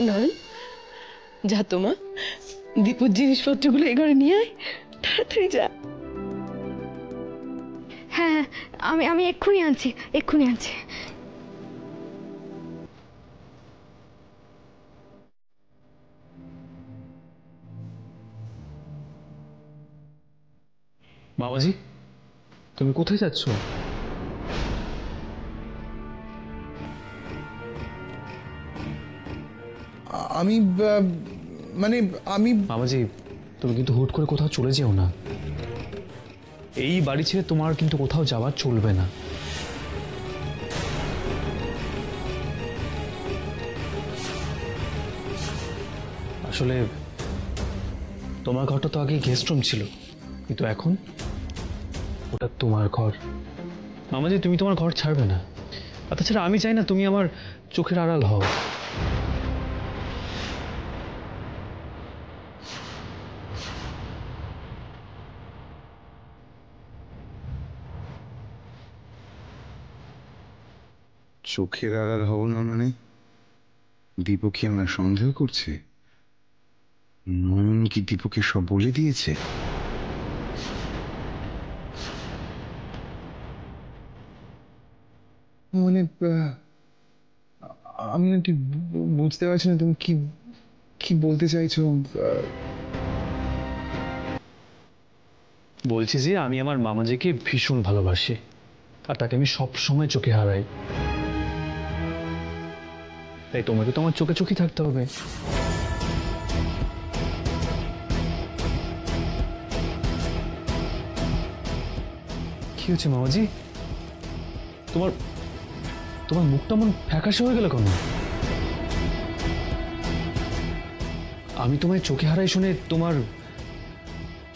নয়ন, যা তো মা, দীপুর জিনিসপত্রগুলো এই ঘরে নিয়ে আয়, তাড়াতাড়ি যা। হ্যাঁ আমি আমি এক্ষুনি আনছি, এক্ষুনি আনছি। বাবাজি, তুমি কোথায় যাচ্ছ? আমি মানে আমি বাবাজি, তুমি কিন্তু হুট করে কোথাও চলে যেও না। এই বাড়ি ছেড়ে তোমার কিন্তু কোথাও যাওয়া চলবে না। আসলে তোমার ঘরটা তো আগে গেস্ট রুম ছিল, কিন্তু এখন ওটা তোমার ঘর। মামাজি, তুমি তোমার ঘর ছাড়বে না। আর তাছাড়া আমি চাই না তুমি আমার চোখের আড়াল হও। চোখের আড়াল হব না মানে? দীপু কি আমার সন্দেহ করছে? নয়ন কি দীপুকে সব বলে দিয়েছে? মানে আমি না ঠিক বুঝতে পারছি না তুমি কি কি বলতে চাইছো। বলছি যে আমি আমার মামাজিকে ভীষণ ভালোবাসি, আর তাকে আমি সব সময় চোখে হারাই। তাই তোমাকে তো আমার চোখে চোখে থাকতে হবে। কি হচ্ছে মামাজি? তোমার তোমার মুখটা মন ফ্যাকাশে হয়ে গেল কেন? আমি তোমায় চোখে হারাই শুনে তোমার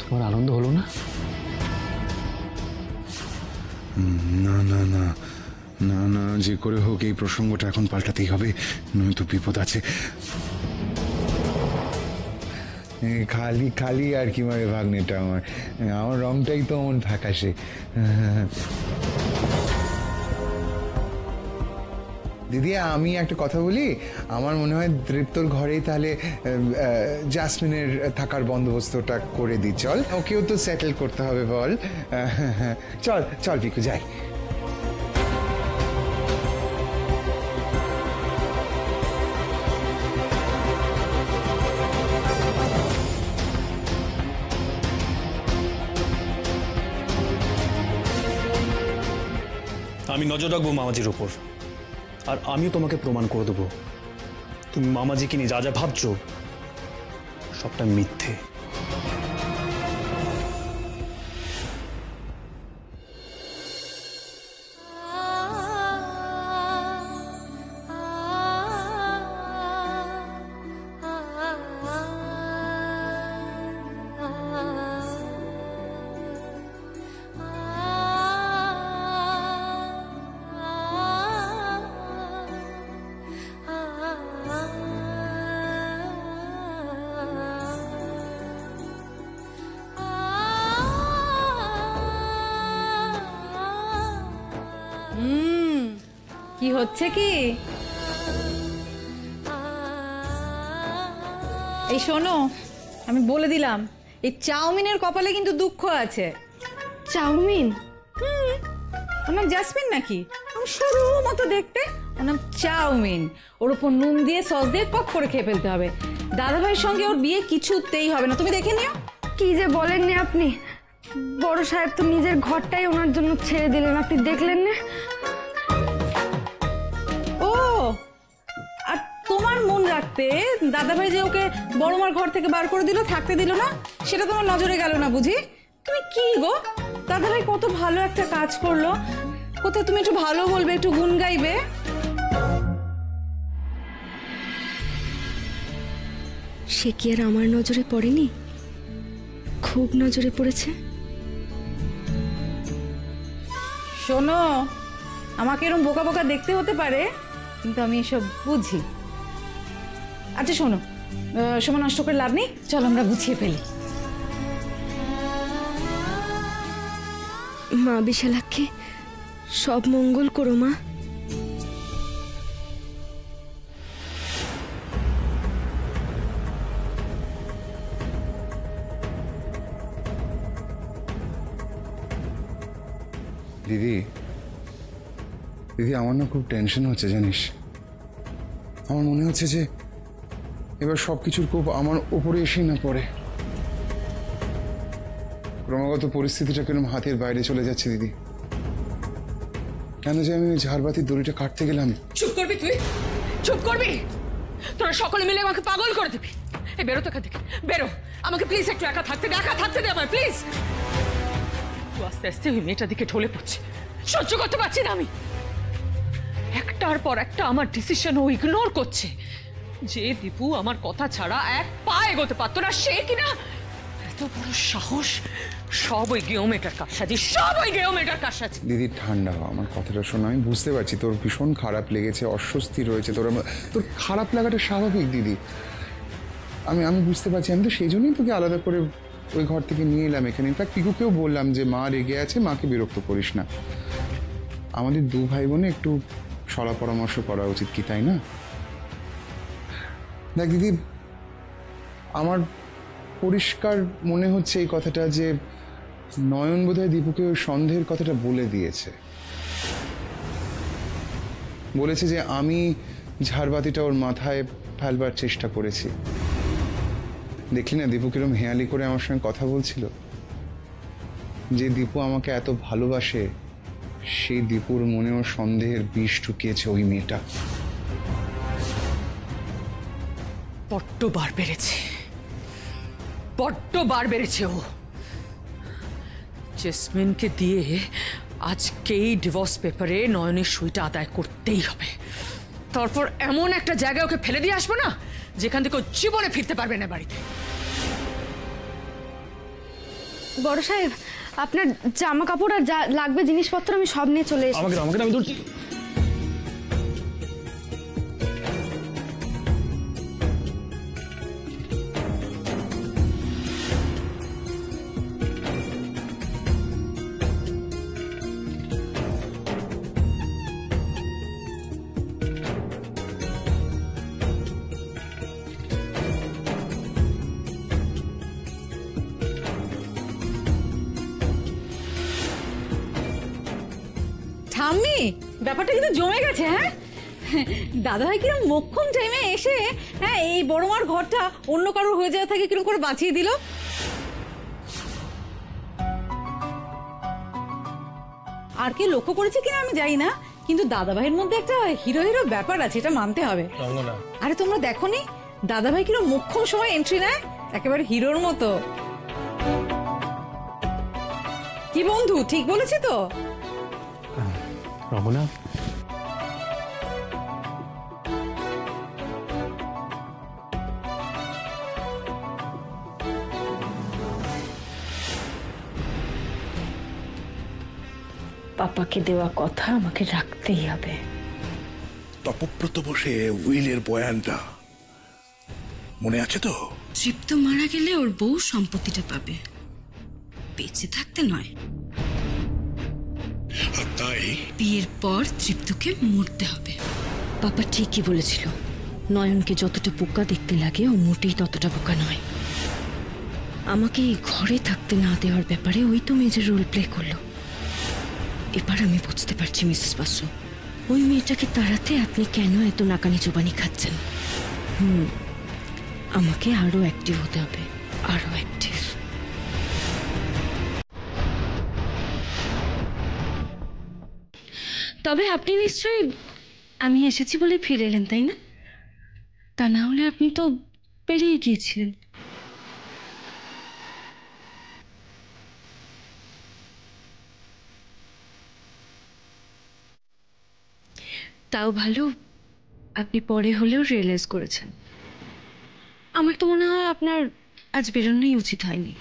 তোমার আনন্দ হলো না? না না না না না, যে করে হোক এই প্রসঙ্গটা এখন পাল্টাতেই হবে, নয়তো বিপদ আছে। খালি খালি আর কি মারে ভাগ্নেটা আমার, আমার রংটাই তো এমন ফ্যাকাশে। দিদি, আমি একটা কথা বলি, আমার মনে হয় দৃপ্তর ঘরেই তাহলে জাসমিনের থাকার বন্দোবস্তটা করে দিই। চল, ওকেও তো সেটেল করতে হবে বল। চল চল পিকু, যাই। আমি নজর রাখবো মামাজির উপর, আর আমিও তোমাকে প্রমাণ করে দেবো তুমি মামাজিকে নিয়ে যা যা ভাবছো সবটা মিথ্যে। কি হচ্ছে কি? এই শোনো, আমি বলে দিলাম, এই চাউমিনের কপালে কিন্তু দুঃখ আছে। চাউমিন? ওর নাম জাসমিন নাকি? সরু মতো দেখতে, ওর নাম চাউমিন। ওর উপর নুন দিয়ে সস দিয়ে পক করে খেয়ে ফেলতে হবে। দাদা ভাইয়ের সঙ্গে ওর বিয়ে কিছুতেই হবে না, তুমি দেখে নিও। কি যে বলেননি আপনি, বড় সাহেব তো নিজের ঘরটাই ওনার জন্য ছেড়ে দিলেন, আপনি দেখলেন না? ও, আর তোমার মন রাখতে দাদা ভাই যে ওকে বড়মার ঘর থেকে বার করে দিল, থাকতে দিল না, সেটা তোমার নজরে গেল না বুঝি? তুমি কি গো, দাদা ভাই কত ভালো একটা কাজ করলো, কোথায় তুমি একটু ভালো বলবে, একটু গুণ গাইবে। সে কি আর আমার নজরে পড়েনি? খুব নজরে পড়েছে। শোনো, আমাকে এরকম বোকা বোকা দেখতে হতে পারে, কিন্তু আমি এসব বুঝি। আচ্ছা শোনো, সময় নষ্ট করে লাভ নেই, চলো আমরা গুছিয়ে ফেলি। মা বিশালাক্ষী, সব মঙ্গল করো মা। দিদি দিদি আমার না খুব টেনশন হচ্ছে জানিস। আমার মনে হচ্ছে যে এবার সবকিছুর কোপ আমার উপরে এসেই না পড়ে। ক্রমাগত পরিস্থিতিটা কেন হাতের বাইরে চলে যাচ্ছে দিদি। কেন যে আমি ওই ঝাড়বাতির দড়িটা কাটতে গেলাম। চুপ করবি তুই, চুপ করবি। তোরা সকলে মিলে আমাকে পাগল করে দিবি। এই বেরো তো এখান থেকে, বেরো। আমাকে প্লিজ একটু একা থাকতে দে আমায়, প্লিজ। তুই আস্তে আস্তে ওই মেয়েটার দিকে ঢলে পড়ছে, সহ্য করতে পারছি না আমি। একটার পর একটা আমার ডিসিশন ও ইগনোর করছে। যে দীপু আমার কথা ছাড়া এক পা এগোতে পারতো না, সে কিনা এত বড় সাহস। সব ওই গেও মেয়েটার কারসাজি, সব ওই গেও মেয়েটার কারসাজি। দিদি ঠান্ডা হও, আমার কথাটা শোনো। আমি বুঝতে পারছি তোর ভীষণ খারাপ লেগেছে, অস্বস্তি রয়েছে তোর খারাপ লাগাটা স্বাভাবিক দিদি। আমি বুঝতে পারছি। আমি তো সেই জন্যই তোকে আলাদা করে ওই ঘর থেকে নিয়ে এলাম এখানে। ইনফ্যাক্ট পিকুকেও বললাম যে মা রেগে আছে, মাকে বিরক্ত করিস না। আমাদের দু ভাই বোনে একটু সলা পরামর্শ করা উচিত, কি তাই না? দেখ দিদি, আমার পরিষ্কার মনে হচ্ছে এই কথাটা যে নয়ন বোধহয় দীপুকে ওই সন্দেহের কথাটা বলে দিয়েছে। বলেছে যে আমি ঝাড়বাতিটা ওর মাথায় ফেলবার চেষ্টা করেছি। দেখলি না দীপু কিরম হেয়ালি করে আমার সঙ্গে কথা বলছিল। যে দীপু আমাকে এত ভালোবাসে, সেই দীপুর মনেও সন্দেহের বিষ ঢুকিয়েছে ওই মেয়েটা। বড্ড বার বেড়েছে ও। জেসমিনকে দিয়ে আজকেই ডিভোর্স পেপারে নয়নের সইটা আদায় করতেই হবে। তারপর এমন একটা জায়গায় ওকে ফেলে দিয়ে আসবো না, যেখান থেকে ও জীবনে ফিরতে পারবে না বাড়িতে। বড় সাহেব, আপনার জামা কাপড় আর যা লাগবে জিনিসপত্র আমি সব নিয়ে চলে এসেছি। আমাকে আমি ধরছি। ঠাম্মি, ব্যাপারটা কিন্তু জমে গেছে। হ্যাঁ, দাদা ভাই কিরম মোক্ষম টাইমে এসে হ্যাঁ এই বড় মার ঘরটা অন্য কারোর হয়ে যাওয়া থেকে কিরম করে বাঁচিয়ে দিল। আর কে লক্ষ্য করেছে কিনা আমি জানি না, কিন্তু দাদা ভাইয়ের মধ্যে একটা হিরো হিরো ব্যাপার আছে, এটা মানতে হবে। আরে তোমরা দেখোনি দাদা ভাই কিরম মোক্ষম সময় এন্ট্রি নেয়, একেবারে হিরোর মতো। কি বন্ধু, ঠিক বলেছি তো? রমনা, পাপাকে দেওয়া কথা আমাকে রাখতেই হবে। তপব্রত বসে উইলের বয়ানটা মনে আছে তো? তৃপ্ত মারা গেলে ওর বউ সম্পত্তিটা পাবে, বেঁচে থাকতে নয়। আর তাই বিয়ের পর তৃপ্তকে মরতে হবে। পাপা ঠিকই বলেছিল, নয়নকে যতটা বোকা দেখতে লাগে ও মোটেই ততটা বোকা নয়। আমাকে এই ঘরে থাকতে না দেওয়ার ব্যাপারে ওই তো মেজর রোল প্লে করলো। এবার আমি বুঝতে পারছি মিসেস বাসু, ওই মেয়েটাকে তাড়াতে আপনি কেন এত নাকানি চোবানি খাচ্ছেন। আমাকে আরো অ্যাক্টিভ হতে হবে, আরো অ্যাক্টিভ। তবে আপনি নিশ্চয়ই আমি এসেছি বলে ফিরে এলেন, তাই না? তা না হলে আপনি তো বেরিয়ে গিয়েছিলেন। তাও ভালো, আপনি পরে হলেও রিয়েলাইজ করেছেন। আমার তো মনে হয় আপনার আজ বেরোনোই উচিত হয়নি।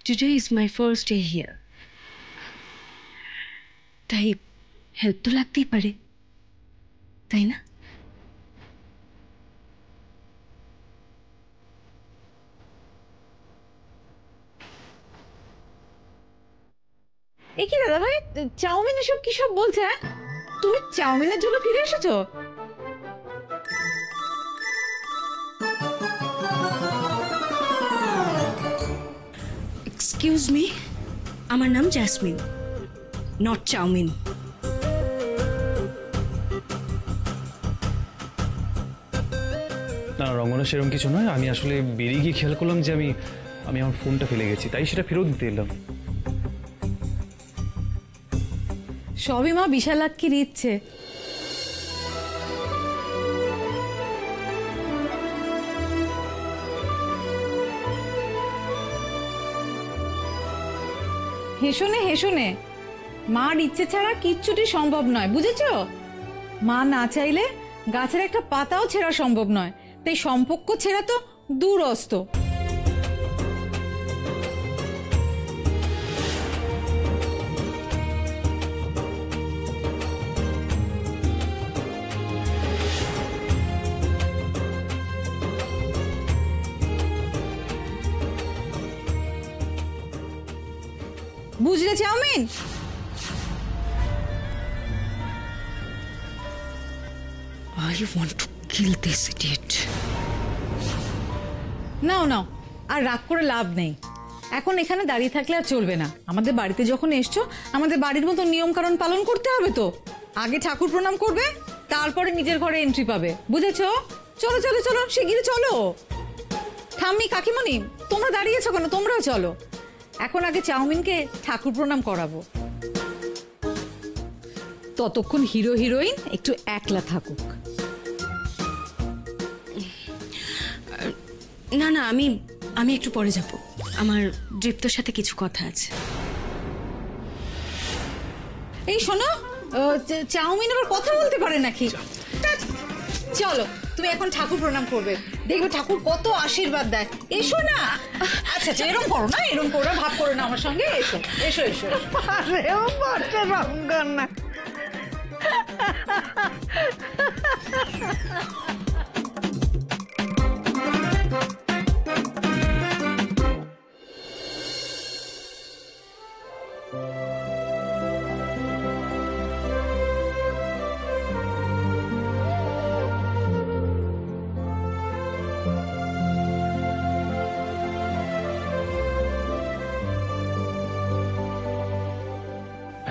Today is my first day here, তাই হেল্প তো লাগতেই পারে, তাই না? এ কি দাদা ভাই, চাউমিন এসব কি সব বলছে? হ্যাঁ, তুমি চাউমিনের জন্য ফিরে এসেছো? এক্সকিউজ মি, আমার নাম জ্যাসমিন। Not chowmein. না রঙ্গনা, সেরকম কিছু নয়। আমি আসলে বেরিয়ে গিয়ে খেয়াল করলাম যে আমি আমার ফোনটা ফেলে গেছি, তাই সেটা ফেরত দিতে এলাম। সবই মা বিশালাক্ষীর ইচ্ছে। হেসনে হেসনে মার ইচ্ছে ছাড়া কিচ্ছুটি সম্ভব নয়, বুঝেছো? মা না চাইলে গাছের একটা পাতাও ছেঁড়া সম্ভব নয়, তাই সম্পর্ক ছেঁড়া তো দূরস্ত। বুঝলে chowmein? I want to kill this idiot. নাও নাও, আর রাগ করে লাভ নেই। এখন এখানে দাঁড়িয়ে থাকলে আর চলবে না। আমাদের বাড়িতে যখন এসছো, আমাদের বাড়ির মতো নিয়ম কানুন পালন করতে হবে তো। আগে ঠাকুর প্রণাম করবে, তারপরে নিজের ঘরে এন্ট্রি পাবে, বুঝেছো? চলো চলো চলো, শিগগিরই চলো। ঠাম্মি, কাকিমণি, তোমরা দাঁড়িয়েছো কেন? তোমরাও চলো। এখন আগে চাউমিনকে ঠাকুর প্রণাম করাবো, ততক্ষণ হিরো হিরোইন একটু একলা থাকুক। না না, আমি একটু পরে যাব। আমার দৃপ্তর সাথে কিছু কথা আছে। এই শোনো, চাউমিন আবার কথা বলতে পারে নাকি? চলো, তুমি এখন ঠাকুর প্রণাম করবে, দেখবে ঠাকুর কত আশীর্বাদ দেয়। এসো না। আচ্ছা আচ্ছা, এরকম করো না, এরকম করো না, ভাব করো না আমার সঙ্গে। এসো এসো এসো।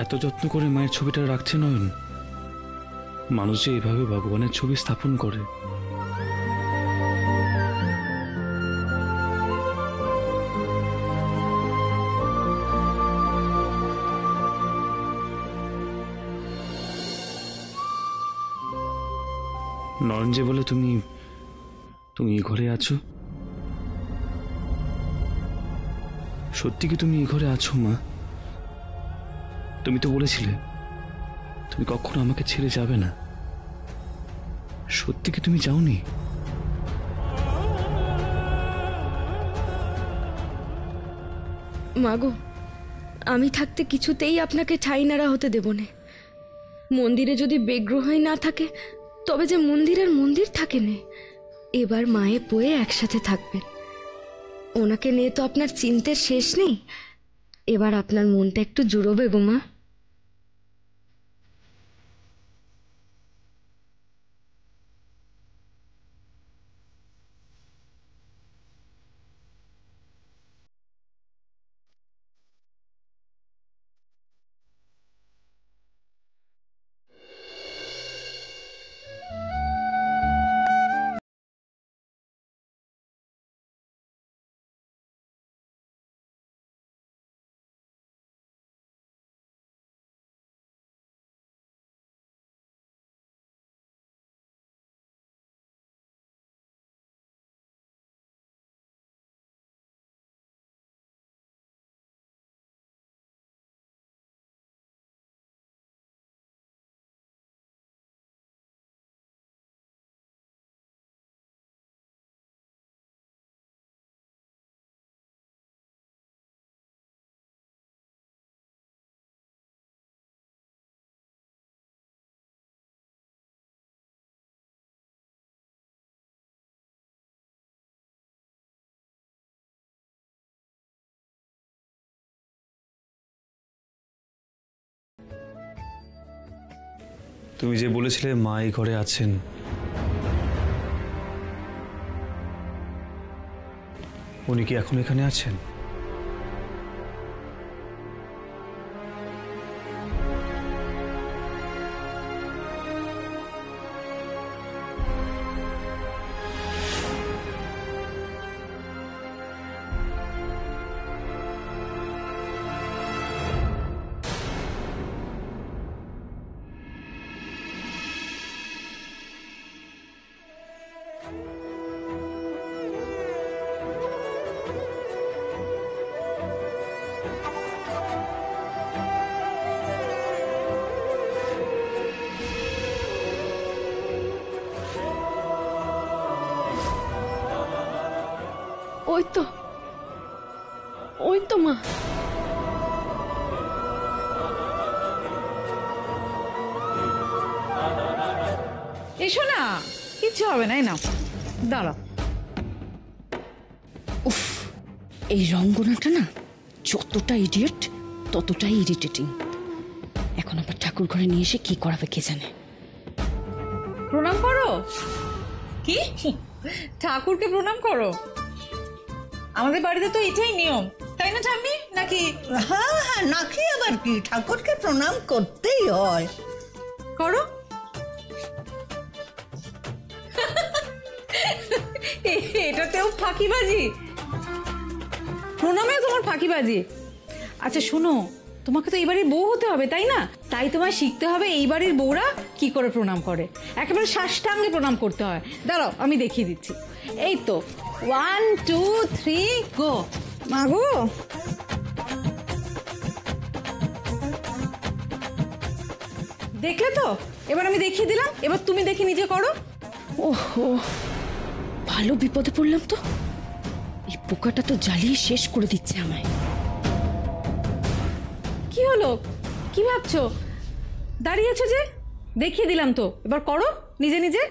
এত যত্ন করে মায়ের ছবিটা রাখছে নয়ন। মানুষ যে এইভাবে ভগবানের ছবি স্থাপন করে। নয়ন যে বলে তুমি এই ঘরে আছো, সত্যি কি তুমি এই ঘরে আছো মা? তুমি তো বলেছিলে তুমি কখনো আমাকে ছেড়ে যাবে না। সত্যি কি তুমি যাওনি? মাগো, আমি থাকতে কিছুতেই আপনাকে ঠাই নাড়া হতে দেব না। মন্দিরে যদি বিগ্রহই না থাকে, তবে যে মন্দিরের মন্দির থাকে না। এবার মায়ে পোয়ে একসাথে থাকবেন। ওনাকে নিয়ে তো আপনার চিন্তার শেষ নেই। এবার আপনার মনটা একটু জুড়োবে গো মা। তুমি যে বলেছিলে মা এই ঘরে আছেন, উনি কি এখন এখানে আছেন? ওই তো মা। এসো না, কিচ্ছু হবে না, এই নাও দাঁড়াও। উফ, এই রঙ্গনাটা না যতটা ইডিয়েট ততটাই ইরিটেটিং। এখন আবার ঠাকুর ঘরে নিয়ে এসে কি করাবে কে জানে। প্রণাম করো। কি ঠাকুরকে প্রণাম করো? আমাদের বাড়িতে তো এটাই নিয়ম, তাই না ঠাম্মি? নাকি? হ্যাঁ হ্যাঁ, নাকি আবার কি, ঠাকুরকে প্রণাম করতেই হয়। করো। এটাতেও ফাঁকিবাজি, প্রণামেও তোমার ফাঁকিবাজি। আচ্ছা শোনো, তোমাকে তো এই বাড়ির বউ হতে হবে, তাই না? তাই তোমায় শিখতে হবে এই বাড়ির বউরা কি করে প্রণাম করে। একেবারে সাষ্টাঙ্গে প্রণাম করতে হয়। দাঁড়াও আমি দেখিয়ে দিচ্ছি। এই তো 1 2 3 গো। মাগো দেখলে তো, এবার আমি দেখিয়ে দিলাম, এবার তুমি দেখে নিজে করো। ওহো, ভালো বিপদে পড়লাম তো। এই পোকাটা তো জ্বালিয়ে শেষ করে দিচ্ছে আমায়। কি হলো, কি ভাবছো? দাঁড়িয়েছো যে? দেখিয়ে দিলাম তো, এবার করো নিজে নিজে।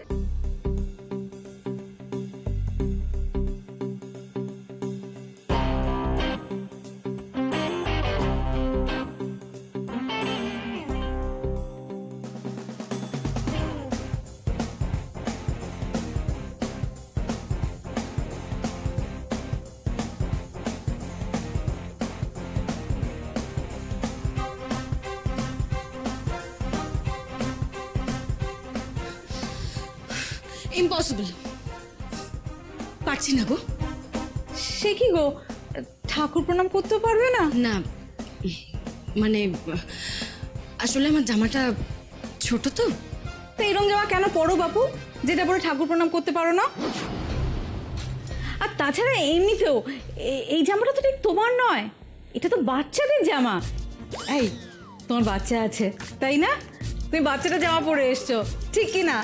ইম্পসিবল, পারছি না গো। সে কি গো, ঠাকুর প্রণাম করতে পারবে না? না মানে আসলে আমার জামাটা ছোট তো। তো এরকম জামা কেন পরো বাপু, যেটা পরে ঠাকুর প্রণাম করতে পারো না? আর তাছাড়া এমনিতেও এই জামাটা তো ঠিক তোমার নয়, এটা তো বাচ্চাদের জামা। এই তোমার বাচ্চা আছে তাই না? তুমি বাচ্চাটা জামা পরে এসছো, ঠিক কি না?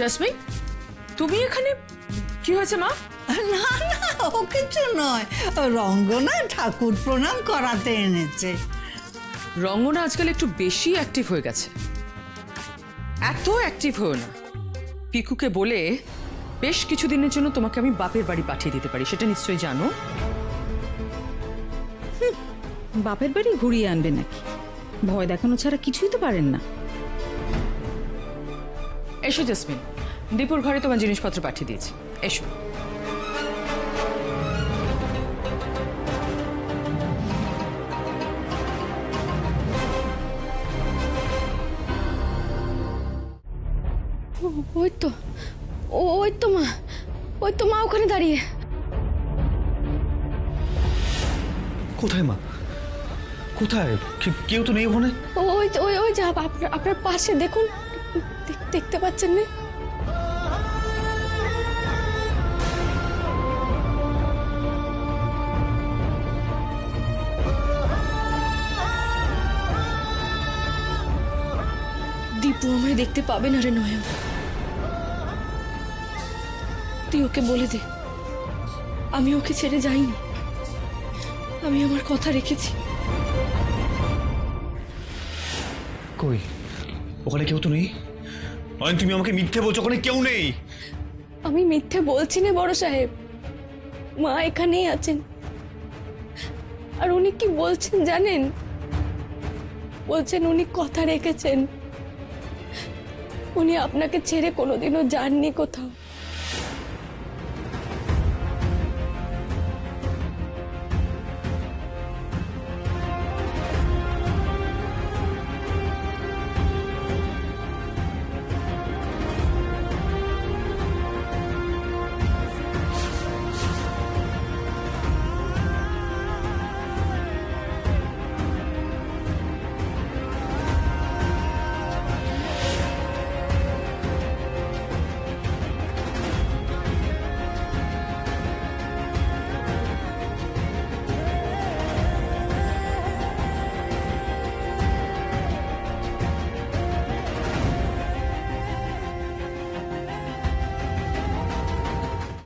জাসমিন, তুমি এখানে? কি হয়েছে মা? না না, ও কিছু নয়, রঙ্গনা ঠাকুর প্রণাম করাতে এনেছে। রঙ্গনা আজকাল একটু বেশি অ্যাক্টিভ হয়ে গেছে। এত অ্যাক্টিভ হয়েও না। পিকুকে বলে বেশ কিছুদিনের জন্য তোমাকে আমি বাপের বাড়ি পাঠিয়ে দিতে পারি, সেটা নিশ্চয়ই জানো। বাপের বাড়ি ঘুরিয়ে আনবে নাকি? ভয় দেখানো ছাড়া কিছুই তো পারেন না। এসো জাসমিন, দীপুর ঘরে তোমার জিনিসপত্র পাঠিয়ে দিয়েছি, এসো। ওই তো ওই তো মা, ওই তো মা ওখানে দাঁড়িয়ে। কোথায় মা, কোথায়? কেউ তো নেই ওখানে। ওই তো ওই যা আপনার পাশে দেখুন, দেখতে পাচ্ছেন না? দীপু আমায় দেখতে পাবে না রে নয়ন, তুই ওকে বলে দে আমি ওকে ছেড়ে যাইনি, আমি আমার কথা রেখেছি। কই, ওখানে কেউ তো নেই। নয়ন, তুমি আমাকে মিথ্যে বলছো, ওখানে কেউ নেই। আমি মিথ্যে বলছি না বড় সাহেব, মা এখানেই আছেন। আর উনি কি বলছেন জানেন? বলছেন উনি কথা রেখেছেন, উনি আপনাকে ছেড়ে কোনোদিনও যাননি কোথাও।